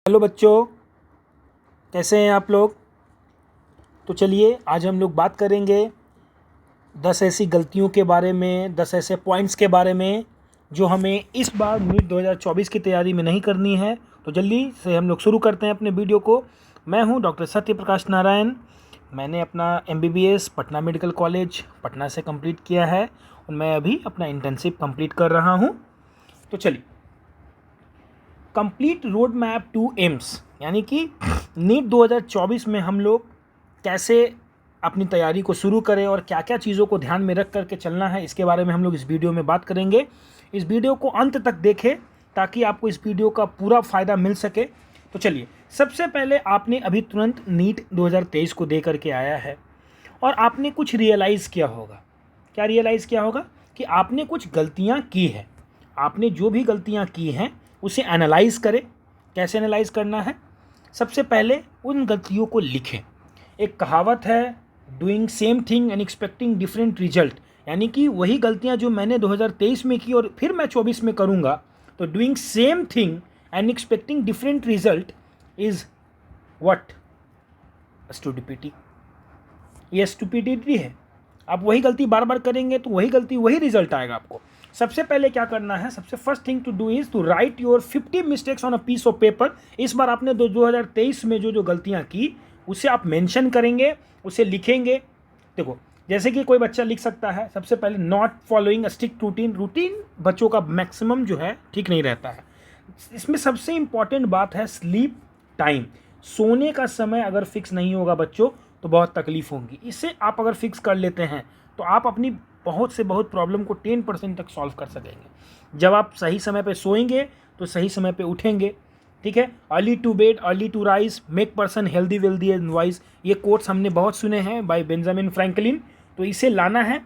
Hello बच्चों, कैसे हैं आप लोग। तो चलिए आज हम लोग बात करेंगे 10 ऐसी गलतियों के बारे में, 10 ऐसे पॉइंट्स के बारे में जो हमें इस बार नीट 2024 की तैयारी में नहीं करनी है। तो जल्दी से हम लोग शुरू करते हैं अपने वीडियो को। मैं हूं डॉक्टर सत्य प्रकाश नारायण। मैंने अपना MBBS Patna medical college Patna से कंप्लीट किया है और मैं अभी अपना इंटर्नशिप कंप्लीट कर रहा हूं। तो चलिए, complete road map to AIIMS यानी कि नीट 2024 में हम लोग कैसे अपनी तैयारी को शुरू करें और क्या क्या चीज़ों को ध्यान में रख करके चलना है, इसके बारे में हम लोग इस वीडियो में बात करेंगे। इस वीडियो को अंत तक देखें ताकि आपको इस वीडियो का पूरा फ़ायदा मिल सके। तो चलिए, सबसे पहले आपने अभी तुरंत नीट 2023 को दे करके आया है और आपने कुछ रियलाइज़ किया होगा। क्या रियलाइज़ किया होगा कि आपने कुछ गलतियाँ की हैं। आपने जो भी गलतियाँ की हैं उसे एनालाइज करें। कैसे एनालाइज करना है? सबसे पहले उन गलतियों को लिखें। एक कहावत है, doing same thing and expecting different result, यानी कि वही गलतियां जो मैंने 2023 में की और फिर मैं 24 में करूंगा, तो doing same thing and expecting different result is what? Stupidity. ये स्टूपिडिटी है। आप वही गलती बार बार करेंगे तो वही रिजल्ट आएगा आपको। सबसे पहले क्या करना है, सबसे first thing to do is to write your 50 mistakes on a piece of paper. इस बार आपने 2023 में जो गलतियां की उसे आप मेंशन करेंगे, उसे लिखेंगे। देखो, जैसे कि कोई बच्चा लिख सकता है सबसे पहले not following a strict routine. Routine बच्चों का मैक्सिमम जो है ठीक नहीं रहता है। इसमें सबसे इंपॉर्टेंट बात है स्लीप टाइम। सोने का समय अगर फिक्स नहीं होगा बच्चों तो बहुत तकलीफ होगी। इससे आप अगर फिक्स कर लेते हैं तो आप अपनी बहुत से बहुत प्रॉब्लम को 10% तक सॉल्व कर सकेंगे। जब आप सही समय पे सोएंगे तो सही समय पे उठेंगे। ठीक है। Early to bed early to rise make person healthy wealthy and wise, ये कोट्स हमने बहुत सुने हैं बाय बेंजामिन फ्रैंकलिन। तो इसे लाना है।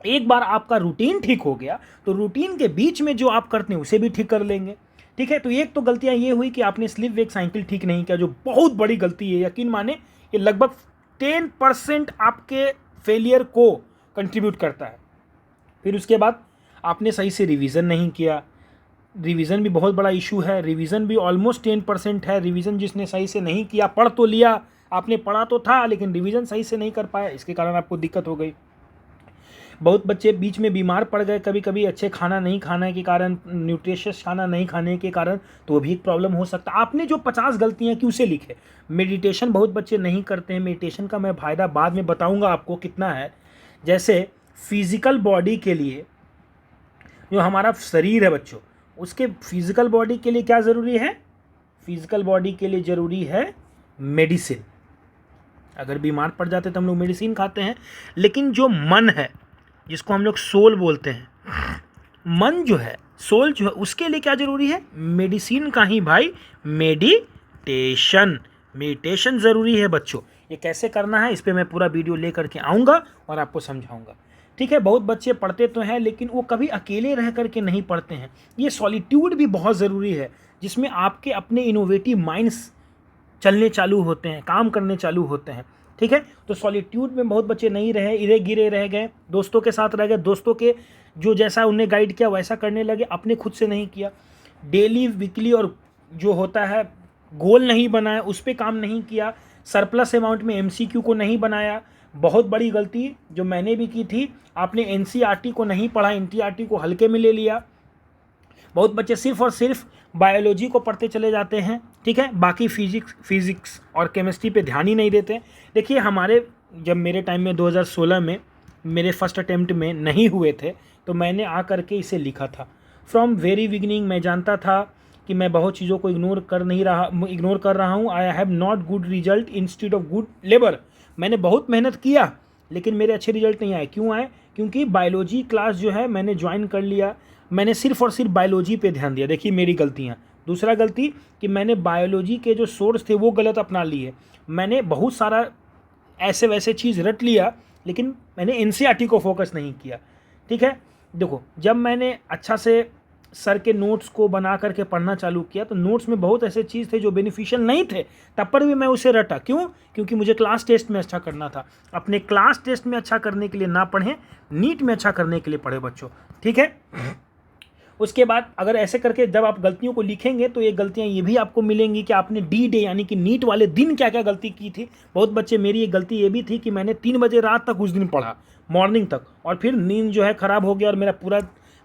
एक बार आपका रूटीन ठीक हो गया तो रूटीन के बीच में जो आप करते हैं उसे भी ठीक कर लेंगे। ठीक है। तो एक तो गलतियां ये हुई कि आपने स्लीप वेक साइकिल ठीक नहीं किया, जो बहुत बड़ी गलती है। यकीन माने ये लगभग 10% आपके फेलियर को कंट्रीब्यूट करता है। फिर उसके बाद आपने सही से रिवीजन नहीं किया। रिवीजन भी बहुत बड़ा इशू है। रिवीजन भी ऑलमोस्ट 10% है। रिवीजन जिसने सही से नहीं किया, पढ़ तो लिया, आपने पढ़ा तो था लेकिन रिवीजन सही से नहीं कर पाया, इसके कारण आपको दिक्कत हो गई। बहुत बच्चे बीच में बीमार पड़ गए, कभी कभी अच्छे खाना नहीं खाने के कारण, न्यूट्रिशियस खाना नहीं खाने के कारण, तो भी एक प्रॉब्लम हो सकता है। आपने जो 50 गलतियां की उसे लिखे। मेडिटेशन बहुत बच्चे नहीं करते हैं। मेडिटेशन का मैं फ़ायदा बाद में बताऊंगा आपको कितना है। जैसे फिजिकल बॉडी के लिए, जो हमारा शरीर है बच्चों, उसके फिजिकल बॉडी के लिए क्या ज़रूरी है? फिजिकल बॉडी के लिए ज़रूरी है मेडिसिन। अगर बीमार पड़ जाते तो हम लोग मेडिसिन खाते हैं, लेकिन जो मन है, जिसको हम लोग सोल बोलते हैं, मन जो है, सोल जो है, उसके लिए क्या ज़रूरी है? मेडिसिन का ही भाई मेडिटेशन। मेडिटेशन ज़रूरी है बच्चों। ये कैसे करना है इस पर मैं पूरा वीडियो लेकर के आऊँगा और आपको समझाऊँगा। ठीक है। बहुत बच्चे पढ़ते तो हैं लेकिन वो कभी अकेले रह करके नहीं पढ़ते हैं। ये सॉलिट्यूड भी बहुत ज़रूरी है, जिसमें आपके अपने इनोवेटिव माइंड्स चलने चालू होते हैं, काम करने चालू होते हैं। ठीक है। तो सॉलिट्यूड में बहुत बच्चे नहीं रहे, इरे गिरे रह गए, दोस्तों के साथ रह गए, दोस्तों के जो जैसा उन्हें गाइड किया वैसा करने लगे, अपने खुद से नहीं किया। डेली वीकली और जो होता है गोल नहीं बनाया, उस पर काम नहीं किया। सरप्लस अमाउंट में MCQ को नहीं बनाया। बहुत बड़ी गलती जो मैंने भी की थी, आपने NCERT को नहीं पढ़ा, NTRT को हल्के में ले लिया। बहुत बच्चे सिर्फ और सिर्फ बायोलॉजी को पढ़ते चले जाते हैं। ठीक है। बाकी फिजिक्स और केमिस्ट्री पे ध्यान ही नहीं देते। देखिए, जब मेरे टाइम में 2016 में मेरे फर्स्ट अटेम्प्ट में नहीं हुए थे तो मैंने आ करके इसे लिखा था। फ्रॉम वेरी बिगिनिंग मैं जानता था कि मैं बहुत चीज़ों को इग्नोर कर रहा हूँ। I have not good result instead of good labour. मैंने बहुत मेहनत किया लेकिन मेरे अच्छे रिजल्ट नहीं आए। क्यों आए? क्योंकि बायोलॉजी क्लास जो है मैंने ज्वाइन कर लिया, मैंने सिर्फ और सिर्फ बायोलॉजी पे ध्यान दिया। देखिए मेरी गलतियाँ। दूसरा गलती कि मैंने बायोलॉजी के जो सोर्स थे वो गलत अपना लिए। मैंने बहुत सारा ऐसे वैसे चीज़ रट लिया लेकिन मैंने NCERT को फोकस नहीं किया। ठीक है। देखो, जब मैंने अच्छा से सर के नोट्स को बना करके पढ़ना चालू किया तो नोट्स में बहुत ऐसे चीज़ थे जो बेनिफिशियल नहीं थे, तब पर भी मैं उसे रटा। क्यों? क्योंकि मुझे क्लास टेस्ट में अच्छा करना था। अपने क्लास टेस्ट में अच्छा करने के लिए ना पढ़ें, नीट में अच्छा करने के लिए पढ़े बच्चों। ठीक है। उसके बाद अगर ऐसे करके जब आप गलतियों को लिखेंगे तो ये गलतियाँ ये भी आपको मिलेंगी कि आपने डी डे यानी कि नीट वाले दिन क्या क्या गलती की थी। बहुत बच्चे, मेरी ये गलती ये भी थी कि मैंने 3 बजे रात तक उस दिन पढ़ा, मॉर्निंग तक, और फिर नींद जो है ख़राब हो गया और मेरा पूरा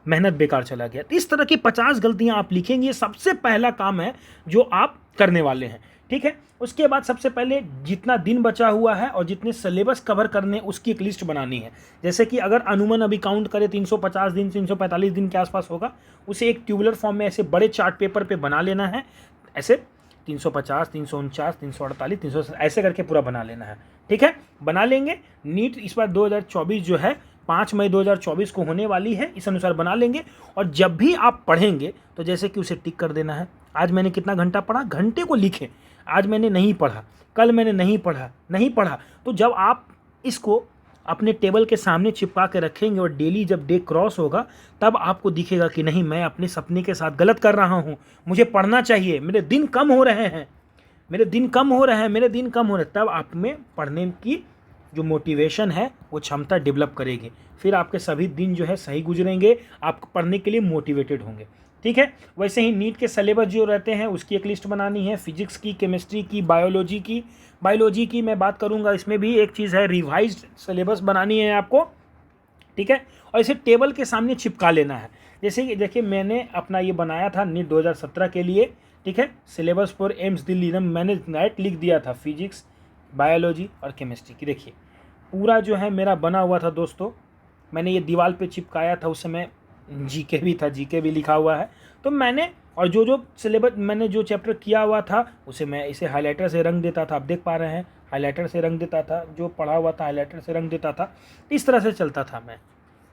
मेहनत बेकार चला गया। तो इस तरह की 50 गलतियाँ आप लिखेंगे, ये सबसे पहला काम है जो आप करने वाले हैं, ठीक है। उसके बाद सबसे पहले जितना दिन बचा हुआ है और जितने सिलेबस कवर करने उसकी एक लिस्ट बनानी है। जैसे कि अगर अनुमान अभी काउंट करें 350 दिन 345 दिन के आसपास होगा, उसे एक ट्यूबुलर फॉर्म में ऐसे बड़े चार्ट पेपर पे बना लेना है। ऐसे 350, 349, 348, 300 ऐसे करके पूरा बना लेना है, ठीक है। बना लेंगे। नीट इस बार 2024 जो है 5 मई 2024 को होने वाली है, इस अनुसार बना लेंगे। और जब भी आप पढ़ेंगे तो जैसे कि उसे टिक कर देना है। आज मैंने कितना घंटा पढ़ा, घंटे को लिखें। आज मैंने नहीं पढ़ा, कल मैंने नहीं पढ़ा। तो जब आप इसको अपने टेबल के सामने चिपका के रखेंगे और डेली जब डे क्रॉस होगा तब आपको दिखेगा कि नहीं, मैं अपने सपने के साथ गलत कर रहा हूँ, मुझे पढ़ना चाहिए, मेरे दिन कम हो रहे हैं। तब आप में पढ़ने की जो मोटिवेशन है वो क्षमता डेवलप करेगी। फिर आपके सभी दिन जो है सही गुजरेंगे, आप पढ़ने के लिए मोटिवेटेड होंगे, ठीक है। वैसे ही नीट के सिलेबस जो रहते हैं उसकी एक लिस्ट बनानी है, फिजिक्स की, केमिस्ट्री की, बायोलॉजी की मैं बात करूंगा। इसमें भी एक चीज़ है, रिवाइज्ड सिलेबस बनानी है आपको, ठीक है। और इसे टेबल के सामने चिपका लेना है। जैसे कि देखिए, मैंने अपना ये बनाया था नीट 2017 के लिए, ठीक है। सिलेबस फॉर एम्स दिल्ली, मैंने डायरेक्ट लिख दिया था फिजिक्स, बायोलॉजी और केमिस्ट्री की। देखिए पूरा जो है मेरा बना हुआ था दोस्तों, मैंने ये दीवार पे चिपकाया था। उस समय जीके भी था, जीके भी लिखा हुआ है। तो मैंने, और जो सिलेबस मैंने जो चैप्टर किया हुआ था उसे मैं इसे हाइलाइटर से रंग देता था। आप देख पा रहे हैं, हाइलाइटर से रंग देता था, जो पढ़ा हुआ था हाइलाइटर से रंग देता था। इस तरह से चलता था मैं,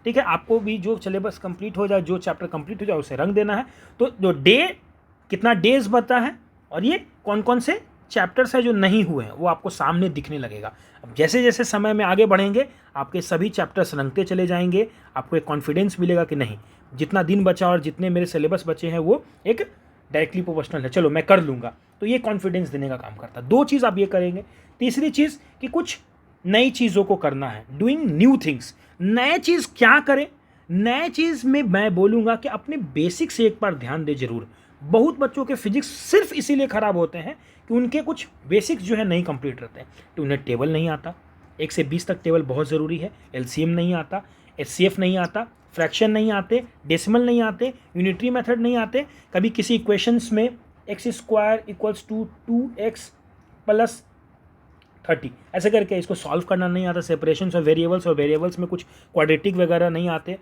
ठीक है। आपको भी जो सिलेबस कंप्लीट हो जाए, जो चैप्टर कंप्लीट हो जाए उसे रंग देना है। तो जो डे, कितना डेज बता है और ये कौन कौन से चैप्टर्स है जो नहीं हुए हैं वो आपको सामने दिखने लगेगा। अब जैसे जैसे समय में आगे बढ़ेंगे आपके सभी चैप्टर्स रंगते चले जाएंगे। आपको एक कॉन्फिडेंस मिलेगा कि नहीं, जितना दिन बचा और जितने मेरे सिलेबस बचे हैं वो एक डायरेक्टली प्रोपोर्शनल है, चलो मैं कर लूँगा। तो ये कॉन्फिडेंस देने का काम करता है। 2 चीज़ आप ये करेंगे। तीसरी चीज़ कि कुछ नई चीज़ों को करना है, डूइंग न्यू थिंग्स। नए चीज़ क्या करें? नए चीज़ में मैं बोलूँगा कि अपने बेसिक से एक बार ध्यान दे जरूर। बहुत बच्चों के फिजिक्स सिर्फ इसीलिए ख़राब होते हैं कि उनके कुछ बेसिक्स जो है नहीं कंप्लीट रहते हैं। तो उन्हें टेबल नहीं आता, 1 से 20 तक टेबल बहुत ज़रूरी है। एलसीएम नहीं आता, एचसीएफ नहीं आता, फ्रैक्शन नहीं आते, डेसिमल नहीं आते, यूनिटरी मेथड नहीं आते। कभी किसी इक्वेशंस में x² = 2x + 30 ऐसे करके इसको सॉल्व करना नहीं आता। सेपरेशंस और वेरिएबल्स में कुछ क्वाड्रेटिक वगैरह नहीं आते।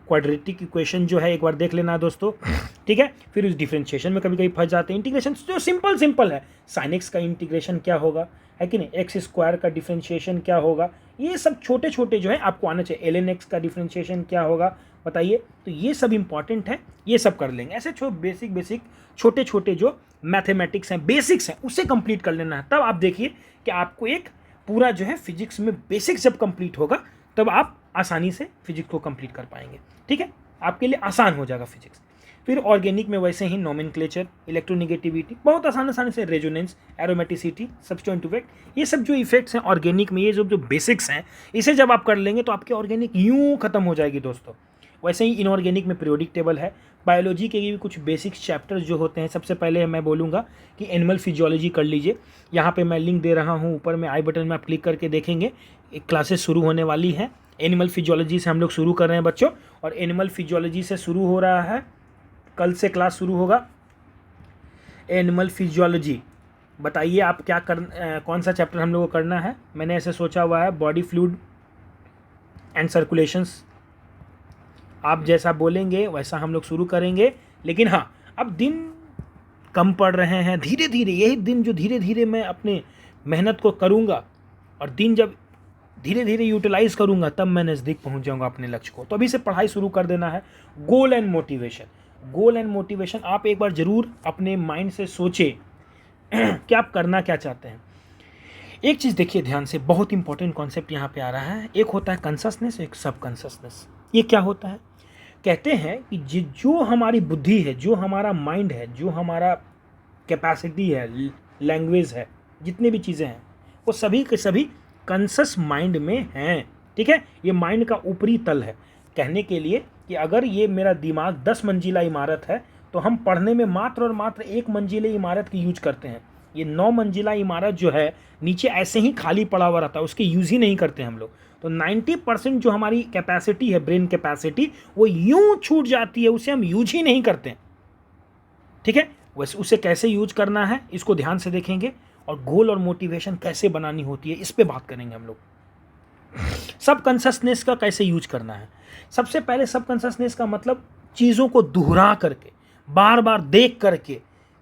क्वाड्रेटिक इक्वेशन जो है एक बार देख लेना दोस्तों, ठीक है। फिर उस डिफरेंशिएशन में कभी कभी फंस जाते हैं। इंटीग्रेशन जो सिंपल है, sin x का इंटीग्रेशन क्या होगा, है कि नहीं, x² का डिफरेंशिएशन क्या होगा, ये सब छोटे छोटे जो है आपको आना चाहिए। ln x का डिफरेंशिएशन क्या होगा बताइए। तो ये सब इंपॉर्टेंट है, ये सब कर लेंगे। ऐसे बेसिक छोटे छोटे जो मैथमेटिक्स हैं, बेसिक्स हैं, उसे कंप्लीट कर लेना है। तब आप देखिए कि आपको एक पूरा जो है फिजिक्स में बेसिक्स जब कंप्लीट होगा तब आप आसानी से फिजिक्स को कंप्लीट कर पाएंगे, ठीक है। आपके लिए आसान हो जाएगा फिजिक्स। फिर ऑर्गेनिक में वैसे ही नोमेनक्लेचर, इलेक्ट्रोनेगेटिविटी, बहुत आसानी से रेजोनेंस, एरोमेटिसिटी, सब्स्टिट्यूएंट इफेक्ट, ये सब जो इफेक्ट्स हैं ऑर्गेनिक में, ये जो बेसिक्स हैं, इसे जब आप कर लेंगे तो आपकी ऑर्गेनिक यूँ खत्म हो जाएगी दोस्तों। वैसे ही इनऑर्गेनिक में पीरियोडिक टेबल है। बायोलॉजी के भी कुछ बेसिक चैप्टर्स जो होते हैं, सबसे पहले मैं बोलूँगा कि एनिमल फिजियोलॉजी कर लीजिए। यहाँ पे मैं लिंक दे रहा हूँ ऊपर में, आई बटन में आप क्लिक करके देखेंगे, एक क्लासेस शुरू होने वाली है। एनिमल फिजियोलॉजी से हम लोग शुरू कर रहे हैं बच्चों, और एनिमल फिजियोलॉजी से शुरू हो रहा है, कल से क्लास शुरू होगा एनिमल फिजियोलॉजी। बताइए आप क्या कौन सा चैप्टर हम लोग को करना है। मैंने ऐसे सोचा हुआ है, बॉडी फ्लूइड एंड सर्कुलेशंस। आप जैसा बोलेंगे वैसा हम लोग शुरू करेंगे। लेकिन हाँ, अब दिन कम पड़ रहे हैं, धीरे धीरे यही दिन जो धीरे धीरे मैं अपने मेहनत को करूँगा और दिन जब धीरे धीरे यूटिलाइज़ करूँगा तब मैं नज़दीक पहुँच जाऊँगा अपने लक्ष्य को। तो अभी से पढ़ाई शुरू कर देना है। गोल एंड मोटिवेशन आप एक बार ज़रूर अपने माइंड से सोचें कि आप करना क्या चाहते हैं। एक चीज़ देखिए ध्यान से, बहुत इंपॉर्टेंट कॉन्सेप्ट यहाँ पे आ रहा है। एक होता है कॉन्शसनेस, एक सब कॉन्शसनेस। ये क्या होता है? कहते हैं कि जो हमारी बुद्धि है, जो हमारा माइंड है, जो हमारा कैपेसिटी है, लैंग्वेज है, जितनी भी चीज़ें हैं वो सभी के सभी कॉन्शस माइंड में हैं, ठीक है। ये माइंड का ऊपरी तल है। कहने के लिए कि अगर ये मेरा दिमाग 10 मंजिला इमारत है तो हम पढ़ने में मात्र और मात्र 1 मंजिले इमारत की यूज करते हैं। ये 9 मंजिला इमारत जो है नीचे ऐसे ही खाली पड़ा हुआ रहता है, उसकी यूज़ ही नहीं करते हम लोग। तो 90% जो हमारी कैपेसिटी है, ब्रेन कैपेसिटी, वो यूं छूट जाती है, उसे हम यूज ही नहीं करते। ठीक है, वैसे उसे कैसे यूज करना है इसको ध्यान से देखेंगे, और गोल और मोटिवेशन कैसे बनानी होती है इस पे बात करेंगे हम लोग। सबकॉन्शियसनेस का कैसे यूज करना है। सबसे पहले सबकॉन्शियसनेस का मतलब चीज़ों को दोहरा करके, बार बार देख करके,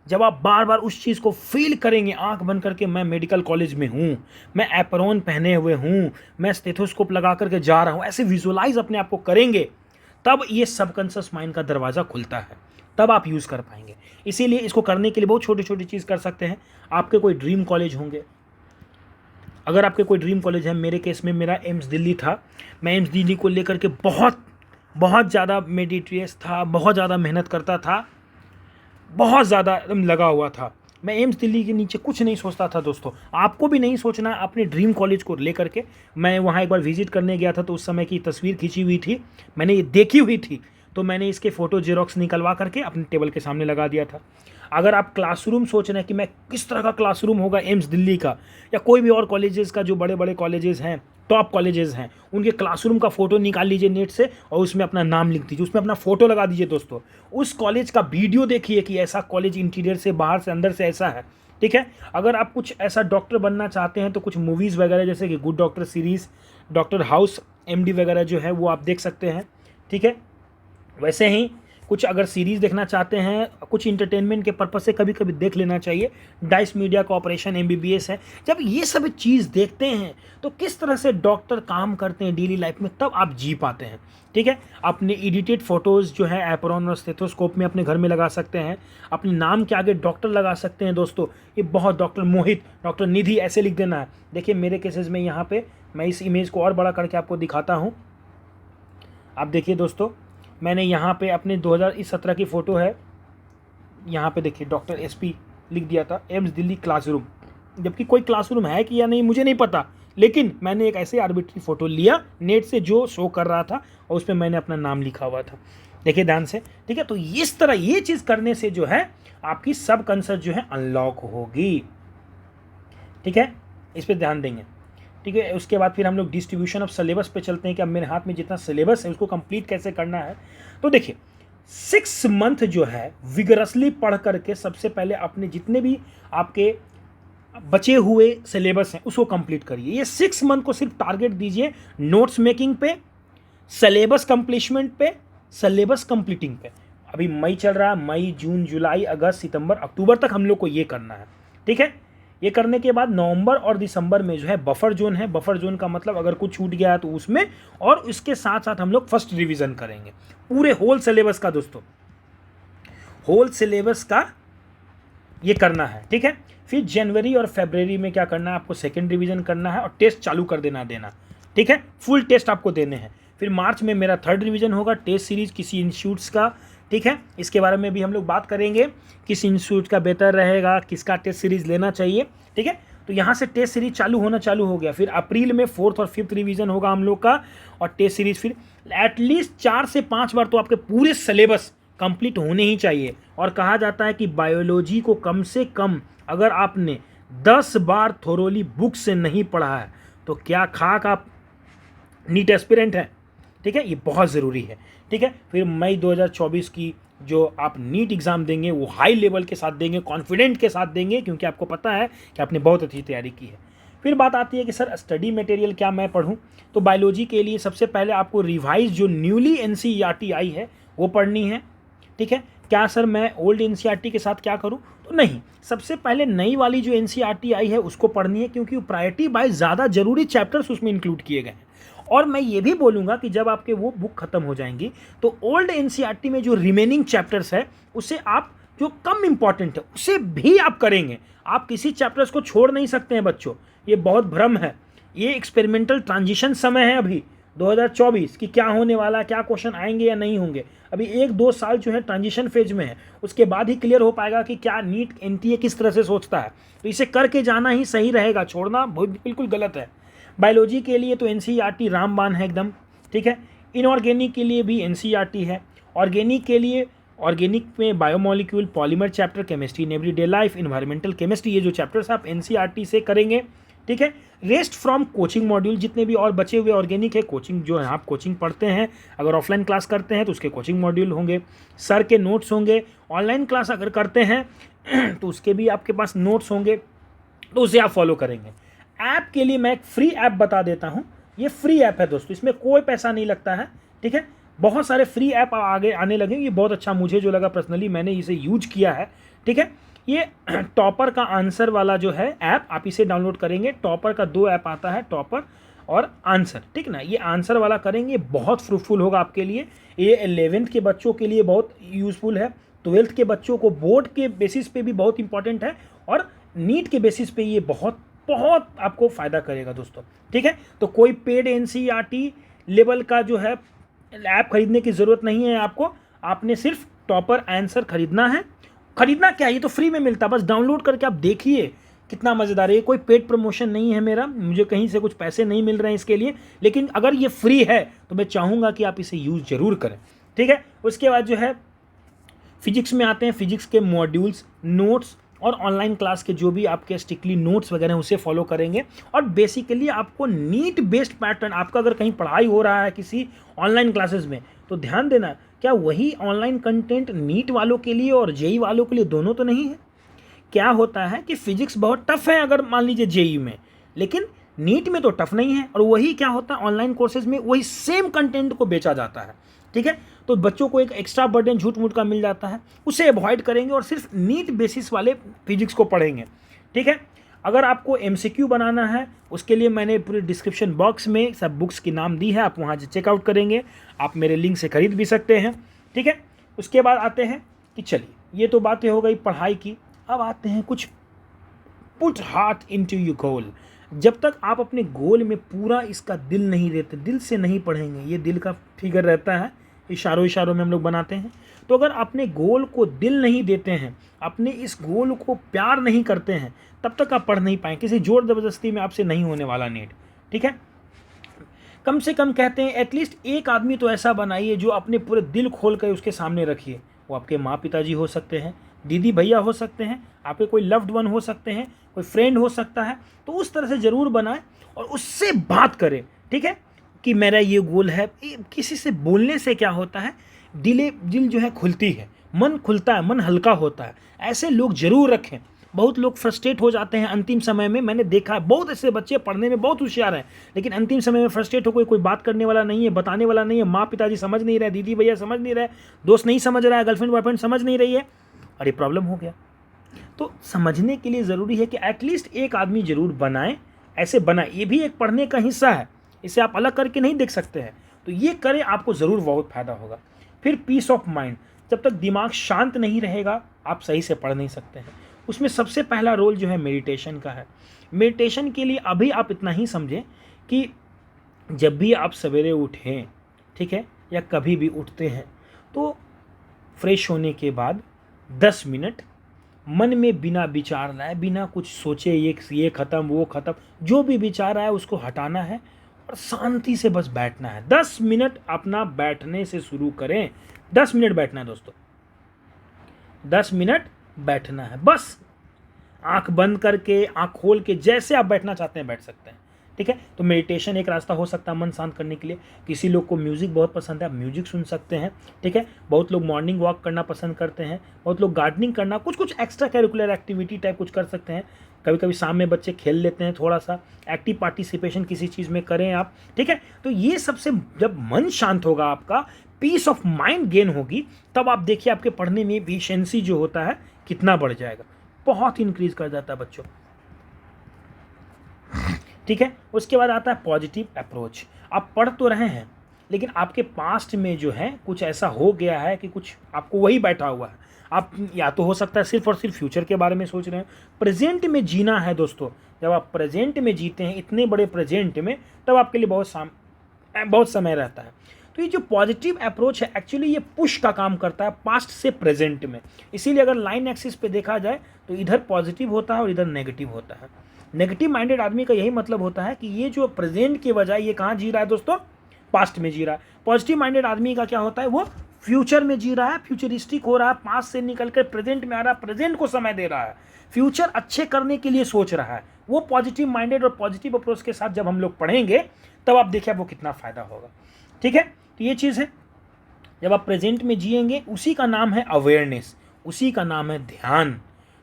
जब आप बार बार उस चीज़ को फील करेंगे आंख बंद करके, मैं मेडिकल कॉलेज में हूँ, मैं एप्रॉन पहने हुए हूँ, मैं स्टेथोस्कोप लगा करके जा रहा हूँ, ऐसे विजुअलाइज अपने आप को करेंगे, तब ये सबकॉन्शियस माइंड का दरवाज़ा खुलता है, तब आप यूज़ कर पाएंगे। इसीलिए इसको करने के लिए बहुत छोटी छोटी चीज़ कर सकते हैं। आपके कोई ड्रीम कॉलेज होंगे, अगर आपके कोई ड्रीम कॉलेज है, मेरे केस में मेरा एम्स दिल्ली था। मैं एम्स दिल्ली को लेकर के बहुत ज़्यादा मेडिटेरियस था, बहुत ज़्यादा मेहनत करता था, बहुत ज़्यादा लगा हुआ था। मैं एम्स दिल्ली के नीचे कुछ नहीं सोचता था दोस्तों। आपको भी नहीं सोचना अपने ड्रीम कॉलेज को लेकर के। मैं वहाँ एक बार विजिट करने गया था, तो उस समय की तस्वीर खींची हुई थी, मैंने ये देखी हुई थी, तो मैंने इसके फ़ोटो जेरोक्स निकलवा करके अपने टेबल के सामने लगा दिया था। अगर आप क्लासरूम सोच रहे हैं कि मैं किस तरह का क्लासरूम होगा एम्स दिल्ली का, या कोई भी और कॉलेजेस का, जो बड़े बड़े कॉलेजेस हैं, टॉप कॉलेजेस हैं, उनके क्लासरूम का फ़ोटो निकाल लीजिए नेट से और उसमें अपना नाम लिख दीजिए, उसमें अपना फ़ोटो लगा दीजिए दोस्तों। उस कॉलेज का वीडियो देखिए कि ऐसा कॉलेज इंटीरियर से, बाहर से, अंदर से ऐसा है। ठीक है, अगर आप कुछ ऐसा डॉक्टर बनना चाहते हैं तो कुछ मूवीज़ वगैरह जैसे कि good doctor series, doctor house, MD वगैरह जो है वो आप देख सकते हैं। ठीक है, वैसे ही कुछ अगर सीरीज़ देखना चाहते हैं, कुछ इंटरटेनमेंट के पर्पज़ से कभी कभी देख लेना चाहिए। डाइस मीडिया कॉर्पोरेशन, MBBS है। जब ये सब चीज़ देखते हैं तो किस तरह से डॉक्टर काम करते हैं डेली लाइफ में, तब आप जी पाते हैं। ठीक है, अपने एडिटेड फ़ोटोज़ जो है एप्रॉन और स्टेथोस्कोप में अपने घर में लगा सकते हैं, अपने नाम के आगे डॉक्टर लगा सकते हैं दोस्तों। ये बहुत, डॉक्टर मोहित, डॉक्टर निधि ऐसे लिख देना है। देखिए मेरे केसेस में यहाँ पे मैं इस इमेज को और बड़ा करके आपको दिखाता हूँ। आप देखिए दोस्तों, मैंने यहाँ पे अपने 2017 की फ़ोटो है, यहाँ पे देखिए डॉक्टर SP लिख दिया था, एम्स दिल्ली क्लासरूम, जबकि कोई क्लासरूम है कि या नहीं मुझे नहीं पता, लेकिन मैंने एक ऐसे आर्बिट्री फ़ोटो लिया नेट से जो शो कर रहा था, और उस पर मैंने अपना नाम लिखा हुआ था। देखिए ध्यान से। ठीक है, तो इस तरह ये चीज़ करने से जो है आपकी सबकॉन्शियस जो है अनलॉक होगी। ठीक है, इस पर ध्यान देंगे। ठीक है, उसके बाद फिर हम लोग डिस्ट्रीब्यूशन ऑफ सिलेबस पे चलते हैं कि अब मेरे हाथ में जितना सिलेबस है उसको कंप्लीट कैसे करना है। तो देखिए 6 मंथ जो है विगरसली पढ़ करके सबसे पहले अपने जितने भी आपके बचे हुए सिलेबस हैं उसको कंप्लीट करिए। ये 6 मंथ को सिर्फ टारगेट दीजिए नोट्स मेकिंग पे, सिलेबस कंप्लीशमेंट पे, सिलेबस कंप्लीटिंग पे। अभी मई चल रहा है, मई, जून, जुलाई, अगस्त, सितंबर, अक्टूबर तक हम लोग को ये करना है। ठीक है, ये करने के बाद नवंबर और दिसंबर में जो है बफर जोन है। बफर जोन का मतलब अगर कुछ छूट गया है तो उसमें, और उसके साथ साथ हम लोग फर्स्ट रिवीजन करेंगे पूरे होल सिलेबस का दोस्तों, होल सिलेबस का ये करना है। ठीक है, फिर जनवरी और फरवरी में क्या करना है, आपको सेकेंड रिवीजन करना है और टेस्ट चालू कर देना। ठीक है, फुल टेस्ट आपको देने हैं। फिर मार्च में मेरा थर्ड रिवीजन होगा, टेस्ट सीरीज किसी इंस्टीट्यूट्स का। ठीक है, इसके बारे में भी हम लोग बात करेंगे, किस इंस्टीट्यूट का बेहतर रहेगा, किसका टेस्ट सीरीज लेना चाहिए। ठीक है, तो यहाँ से टेस्ट सीरीज चालू हो गया। फिर अप्रैल में 4th और 5th रिवीजन होगा हम लोग का, और टेस्ट सीरीज फिर एटलीस्ट 4 से 5 बार तो आपके पूरे सिलेबस कंप्लीट होने ही चाहिए। और कहा जाता है कि बायोलॉजी को कम से कम अगर आपने 10 बार थोरोली बुक से नहीं पढ़ा है तो क्या खाक आप नीट एस्पिरेंट हैं। ठीक है, ये बहुत ज़रूरी है। ठीक है, फिर मई 2024 की जो आप नीट एग्ज़ाम देंगे वो हाई लेवल के साथ देंगे, कॉन्फिडेंट के साथ देंगे, क्योंकि आपको पता है कि आपने बहुत अच्छी तैयारी की है। फिर बात आती है कि सर स्टडी मटेरियल क्या मैं पढूं, तो बायोलॉजी के लिए सबसे पहले आपको रिवाइज जो न्यूली NCERT आई है वो पढ़नी है। ठीक है, क्या सर मैं ओल्ड NCERT के साथ क्या करूं, तो नहीं, सबसे पहले नई वाली जो NCERT आई है उसको पढ़नी है, क्योंकि प्रायोरिटी बाय ज़्यादा ज़रूरी चैप्टर्स उसमें इंक्लूड किए गए हैं। और मैं ये भी बोलूँगा कि जब आपके वो बुक खत्म हो जाएंगी तो ओल्ड NCERT में जो रिमेनिंग चैप्टर्स है उसे आप, जो कम इंपॉर्टेंट है उसे भी आप करेंगे। आप किसी चैप्टर्स को छोड़ नहीं सकते हैं बच्चों, ये बहुत भ्रम है। ये एक्सपेरिमेंटल ट्रांजिशन समय है अभी 2024 कि क्या होने वाला, क्या क्वेश्चन आएंगे या नहीं होंगे। अभी 1-2 साल जो है ट्रांजिशन फेज में है, उसके बाद ही क्लियर हो पाएगा कि क्या नीट NTA किस तरह से सोचता है। तो इसे करके जाना ही सही रहेगा, छोड़ना बिल्कुल गलत है। बायोलॉजी के लिए तो NCERT रामबाण है एकदम। ठीक है, इनऑर्गेनिक के लिए भी एनसीईआरटी है। ऑर्गेनिक के लिए ऑर्गेनिक में biomolecule, polymer chapter, chemistry in everyday life, environmental chemistry, ये जो चैप्टर्स आप एनसीईआरटी से करेंगे, ठीक है। रेस्ट फ्रॉम कोचिंग मॉड्यूल, जितने भी और बचे हुए ऑर्गेनिक है, कोचिंग जो है आप कोचिंग पढ़ते हैं, अगर ऑफलाइन क्लास करते हैं तो उसके कोचिंग मॉड्यूल होंगे, सर के नोट्स होंगे, ऑनलाइन क्लास अगर करते हैं तो उसके भी आपके पास नोट्स होंगे, तो उसे आप फॉलो करेंगे। ऐप के लिए मैं एक फ्री ऐप बता देता हूँ, ये फ्री ऐप है दोस्तों, इसमें कोई पैसा नहीं लगता है, ठीक है। बहुत सारे फ्री ऐप आगे आने लगे, ये बहुत अच्छा मुझे जो लगा पर्सनली, मैंने इसे यूज किया है, ठीक है। ये टॉपर का आंसर वाला जो है ऐप, आप इसे डाउनलोड करेंगे। टॉपर का 2 ऐप आता है, टॉपर और आंसर, ठीक ना। ये आंसर वाला करेंगे, बहुत फ्रूटफुल होगा आपके लिए। ये 11th के बच्चों के लिए बहुत यूज़फुल है, 12th के बच्चों को बोर्ड के बेसिस पे भी बहुत इंपॉर्टेंट है, और नीट के बेसिस पे ये बहुत बहुत आपको फ़ायदा करेगा दोस्तों, ठीक है। तो कोई पेड एनसीईआरटी लेवल का जो है ऐप खरीदने की ज़रूरत नहीं है आपको, आपने सिर्फ टॉपर आंसर खरीदना है। खरीदना क्या है, ये तो फ्री में मिलता है, बस डाउनलोड करके आप देखिए कितना मज़ेदार है। ये कोई पेड प्रमोशन नहीं है मेरा, मुझे कहीं से कुछ पैसे नहीं मिल रहे हैं इसके लिए, लेकिन अगर ये फ्री है तो मैं चाहूँगा कि आप इसे यूज़ ज़रूर करें, ठीक है। उसके बाद जो है फिजिक्स में आते हैं, फिजिक्स के मॉड्यूल्स, नोट्स और ऑनलाइन क्लास के जो भी आपके स्ट्रिक्टली नोट्स वगैरह उसे फॉलो करेंगे। और बेसिकली आपको नीट बेस्ड पैटर्न, आपका अगर कहीं पढ़ाई हो रहा है किसी ऑनलाइन क्लासेस में, तो ध्यान देना, क्या वही ऑनलाइन कंटेंट नीट वालों के लिए और जेई वालों के लिए दोनों तो नहीं है। क्या होता है कि फिजिक्स बहुत टफ है अगर मान लीजिए जेई में, लेकिन नीट में तो टफ नहीं है, और वही क्या होता है ऑनलाइन कोर्सेज में वही सेम कंटेंट को बेचा जाता है, ठीक है। तो बच्चों को एक एक्स्ट्रा बर्डन झूठ मूठ का मिल जाता है, उसे अवॉइड करेंगे और सिर्फ नीट बेसिस वाले फिजिक्स को पढ़ेंगे, ठीक है। अगर आपको एमसीक्यू बनाना है, उसके लिए मैंने पूरे डिस्क्रिप्शन बॉक्स में सब बुक्स की नाम दी है, आप वहाँ से चेकआउट करेंगे, आप मेरे लिंक से खरीद भी सकते हैं, ठीक है। उसके बाद आते हैं कि चलिए ये तो बातें हो गई पढ़ाई की, अब आते हैं कुछ put heart into your goal. जब तक आप अपने गोल में पूरा इसका दिल नहीं देते, दिल से नहीं पढ़ेंगे, ये दिल का फिगर रहता है, इशारों इशारों में हम लोग बनाते हैं, तो अगर अपने गोल को दिल नहीं देते हैं, अपने इस गोल को प्यार नहीं करते हैं, तब तक आप पढ़ नहीं पाएँ। किसी जोर ज़बरदस्ती में आपसे नहीं होने वाला नीट, ठीक है। कम से कम कहते हैं एटलीस्ट एक आदमी तो ऐसा बनाइए जो अपने पूरे दिल खोल कर उसके सामने रखिए। वो आपके माँ पिताजी हो सकते हैं, दीदी भैया हो सकते हैं, आपके कोई लव्ड वन हो सकते हैं, कोई फ्रेंड हो सकता है, तो उस तरह से ज़रूर बनाएं और उससे बात करें, ठीक है, कि मेरा ये गोल है। किसी से बोलने से क्या होता है, दिल जो है खुलती है, मन खुलता है, मन हल्का होता है। ऐसे लोग ज़रूर रखें। बहुत लोग फ्रस्ट्रेट हो जाते हैं अंतिम समय में, मैंने देखा है बहुत ऐसे बच्चे पढ़ने में बहुत होशियार हैं, लेकिन अंतिम समय में फ्रस्ट्रेट हो, कोई बात करने वाला नहीं है, बताने वाला नहीं है, माँ पिताजी समझ नहीं रहे, दीदी भैया समझ नहीं रहे, दोस्त नहीं समझ रहा है, गर्लफ्रेंड बॉयफ्रेंड समझ नहीं रही है, अरे प्रॉब्लम हो गया। तो समझने के लिए ज़रूरी है कि एटलीस्ट एक आदमी ज़रूर बनाए, ऐसे बनाए, ये भी एक पढ़ने का हिस्सा है, इसे आप अलग करके नहीं देख सकते हैं, तो ये करें, आपको ज़रूर बहुत फ़ायदा होगा। फिर पीस ऑफ माइंड, जब तक दिमाग शांत नहीं रहेगा आप सही से पढ़ नहीं सकते हैं। उसमें सबसे पहला रोल जो है मेडिटेशन का है। मेडिटेशन के लिए अभी आप इतना ही समझें कि जब भी आप सवेरे उठें, ठीक है, या कभी भी उठते हैं, तो फ्रेश होने के बाद 10 मिनट मन में बिना विचार लाए, बिना कुछ सोचे ये ख़त्म वो ख़त्म, जो भी विचार आया उसको हटाना है और शांति से बस बैठना है। 10 मिनट अपना बैठने से शुरू करें। 10 मिनट बैठना है दोस्तों, 10 मिनट बैठना है बस। आंख बंद करके, आंख खोल के, जैसे आप बैठना चाहते हैं बैठ सकते हैं, ठीक है। तो मेडिटेशन एक रास्ता हो सकता है मन शांत करने के लिए। किसी लोग को म्यूज़िक बहुत पसंद है, आप म्यूज़िक सुन सकते हैं, ठीक है। बहुत लोग मॉर्निंग वॉक करना पसंद करते हैं, बहुत लोग गार्डनिंग करना, कुछ एक्स्ट्रा करिकुलर एक्टिविटी टाइप कुछ कर सकते हैं। कभी कभी शाम में बच्चे खेल लेते हैं, थोड़ा सा एक्टिव पार्टिसिपेशन किसी चीज़ में करें आप, ठीक है। तो ये सबसे, जब मन शांत होगा आपका, पीस ऑफ माइंड गेन होगी, तब आप देखिए आपके पढ़ने में एफिशिएंसी जो होता है कितना बढ़ जाएगा, बहुत इंक्रीज कर जाता है बच्चों, ठीक है। उसके बाद आता है पॉजिटिव अप्रोच। आप पढ़ तो रहे हैं, लेकिन आपके पास्ट में जो है कुछ ऐसा हो गया है कि कुछ आपको वही बैठा हुआ है। आप या तो हो सकता है सिर्फ और सिर्फ फ्यूचर के बारे में सोच रहे हैं, प्रेजेंट में जीना है दोस्तों। जब आप प्रेजेंट में जीते हैं, इतने बड़े प्रेजेंट में, तब आपके लिए बहुत समय रहता है। तो ये जो पॉजिटिव अप्रोच है, एक्चुअली ये पुश का काम करता है पास्ट से प्रेजेंट में। इसीलिए अगर लाइन एक्सिस पे देखा जाए तो इधर पॉजिटिव होता है और इधर नेगेटिव होता है। नेगेटिव माइंडेड आदमी का यही मतलब होता है कि ये जो प्रेजेंट के बजाय ये कहाँ जी रहा है दोस्तों, पास्ट में जी रहा है। पॉजिटिव माइंडेड आदमी का क्या होता है, वो फ्यूचर में जी रहा है, फ्यूचरिस्टिक हो रहा है, पास्ट से निकल कर प्रेजेंट में आ रहा है, प्रेजेंट को समय दे रहा है, फ्यूचर अच्छे करने के लिए सोच रहा है। वो पॉजिटिव माइंडेड और पॉजिटिव अप्रोच के साथ जब हम लोग पढ़ेंगे तब आप देखिए वो कितना फ़ायदा होगा। ठीक है, तो ये चीज़ है, जब आप प्रेजेंट में जिएंगे उसी का नाम है अवेयरनेस, उसी का नाम है ध्यान।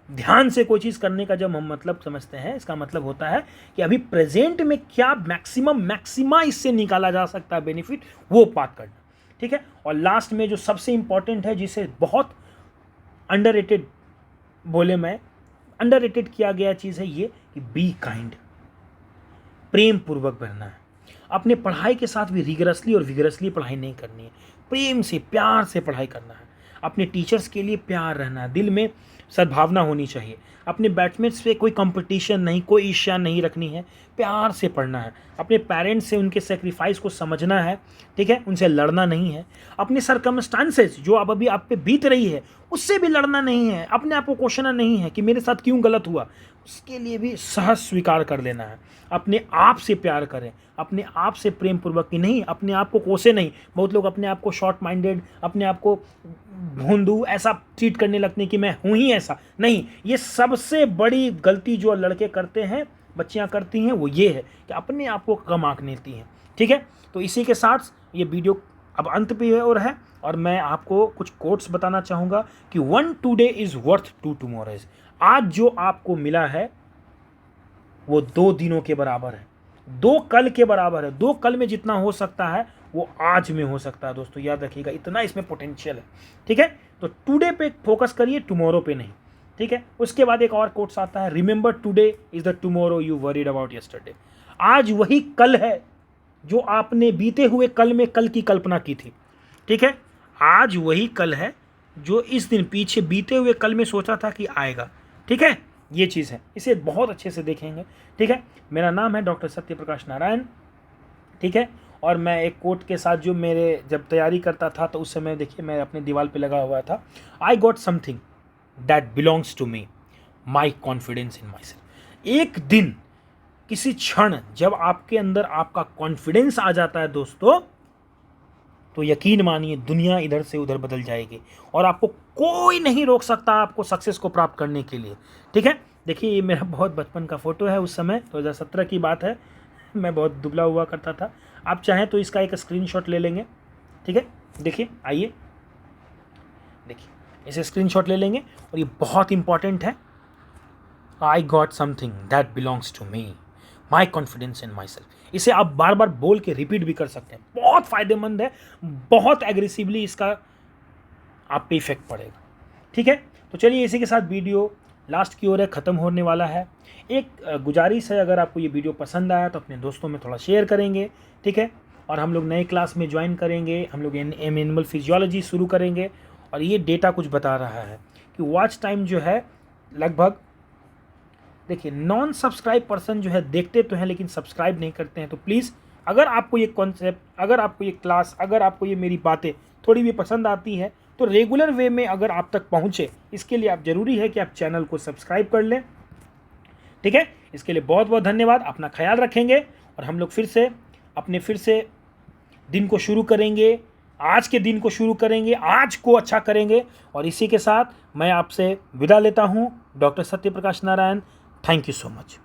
ध्यान से कोई चीज़ करने का जब हम मतलब समझते हैं, इसका मतलब होता है कि अभी प्रेजेंट में क्या मैक्सिमा इससे निकाला जा सकता है बेनिफिट, वो बात करना। ठीक है, और लास्ट में जो सबसे इंपॉर्टेंट है, जिसे बहुत अंडररेटेड बोले मैं, अंडररेटेड किया गया चीज़ है ये कि बी काइंड, प्रेम पूर्वक रहना है। अपने पढ़ाई के साथ भी रिगरसली और विगरसली पढ़ाई नहीं करनी है, प्रेम से प्यार से पढ़ाई करना है। अपने टीचर्स के लिए प्यार रहना है, दिल में सद्भावना होनी चाहिए। अपने बैचमेट्स से कोई कंपटीशन नहीं, कोई ईर्ष्या नहीं रखनी है, प्यार से पढ़ना है। अपने पेरेंट्स से उनके सेक्रीफाइस को समझना है, ठीक है, उनसे लड़ना नहीं है। अपने सरकमस्टांसेस जो अब अभी आप पे बीत रही है उससे भी लड़ना नहीं है, अपने आप को क्वेश्चन नहीं है कि मेरे साथ क्यों गलत हुआ, उसके लिए भी सहज स्वीकार कर लेना है। अपने आप से प्यार करें, अपने आप से प्रेम पूर्वक की नहीं, अपने आप को कोसे नहीं। बहुत लोग अपने आप को शॉर्ट माइंडेड, अपने आप को भोंदू ऐसा ट्रीट करने लगते हैं कि मैं हूँ ही ऐसा नहीं। ये सबसे बड़ी गलती जो लड़के करते हैं, बच्चियाँ करती हैं, वो ये है कि अपने आप को कम आंक लेती हैं। ठीक है, तो इसी के साथ ये वीडियो अब अंत पे और है, और मैं आपको कुछ कोट्स बताना चाहूँगा कि 1 टुडे इज़ वर्थ 2 टुमारोज। आज जो आपको मिला है वो 2 दिनों के बराबर है, 2 कल के बराबर है। 2 कल में जितना हो सकता है वो आज में हो सकता है। दोस्तों याद रखिएगा, इतना इसमें पोटेंशियल है। ठीक है, तो टुडे पे फोकस करिए, टुमारो पे नहीं। ठीक है, उसके बाद एक और कोट्स आता है, remember today is the tomorrow you worried about yesterday. आज वही कल है जो आपने बीते हुए कल में कल की कल्पना की थी। ठीक है, आज वही कल है जो इस दिन पीछे बीते हुए कल में सोचा था कि आएगा। ठीक है, ये चीज़ है, इसे बहुत अच्छे से देखेंगे। ठीक है, मेरा नाम है डॉक्टर सत्य प्रकाश नारायण। ठीक है, और मैं एक कोट के साथ जो मेरे जब तैयारी करता था तो उस समय देखिए मैं अपने दीवार पे लगा हुआ था, I got something that belongs to me, my confidence in myself. एक दिन, किसी क्षण जब आपके अंदर आपका कॉन्फिडेंस आ जाता है दोस्तों, तो यकीन मानिए दुनिया इधर से उधर बदल जाएगी और आपको कोई नहीं रोक सकता आपको सक्सेस को प्राप्त करने के लिए। ठीक है, देखिए ये मेरा बहुत बचपन का फ़ोटो है, उस समय 2017 की बात है, मैं बहुत दुबला हुआ करता था। आप चाहें तो इसका एक स्क्रीनशॉट ले लेंगे। ठीक है, देखिए, आइए देखिए, इसे स्क्रीनशॉट ले लेंगे और ये बहुत इंपॉर्टेंट है। I got something that belongs to me, my confidence in myself. इसे आप बार बार बोल के रिपीट भी कर सकते हैं, बहुत फ़ायदेमंद है, बहुत एग्रेसिवली इसका आप पे इफेक्ट पड़ेगा। ठीक है, तो चलिए इसी के साथ वीडियो लास्ट की ओर है, ख़त्म होने वाला है। एक गुजारिश है, अगर आपको ये वीडियो पसंद आया तो अपने दोस्तों में थोड़ा शेयर करेंगे। ठीक है, और हम लोग नए क्लास में ज्वाइन करेंगे, हम लोग एनिमल फिजियोलॉजी शुरू करेंगे, और ये डेटा कुछ बता रहा है कि वॉच टाइम जो है लगभग, देखिए नॉन सब्सक्राइब पर्सन जो है देखते तो हैं लेकिन सब्सक्राइब नहीं करते हैं। तो प्लीज़, अगर आपको ये कॉन्सेप्ट, अगर आपको ये क्लास, अगर आपको ये मेरी बातें थोड़ी भी पसंद आती है तो रेगुलर वे में अगर आप तक पहुँचे, इसके लिए आप ज़रूरी है कि आप चैनल को सब्सक्राइब कर लें। ठीक है, इसके लिए बहुत बहुत धन्यवाद, अपना ख्याल रखेंगे और हम लोग फिर से दिन को शुरू करेंगे, आज के दिन को शुरू करेंगे, आज को अच्छा करेंगे। और इसी के साथ मैं आपसे विदा लेता हूँ, doctor Satya Prakash Narayan. Thank you so much.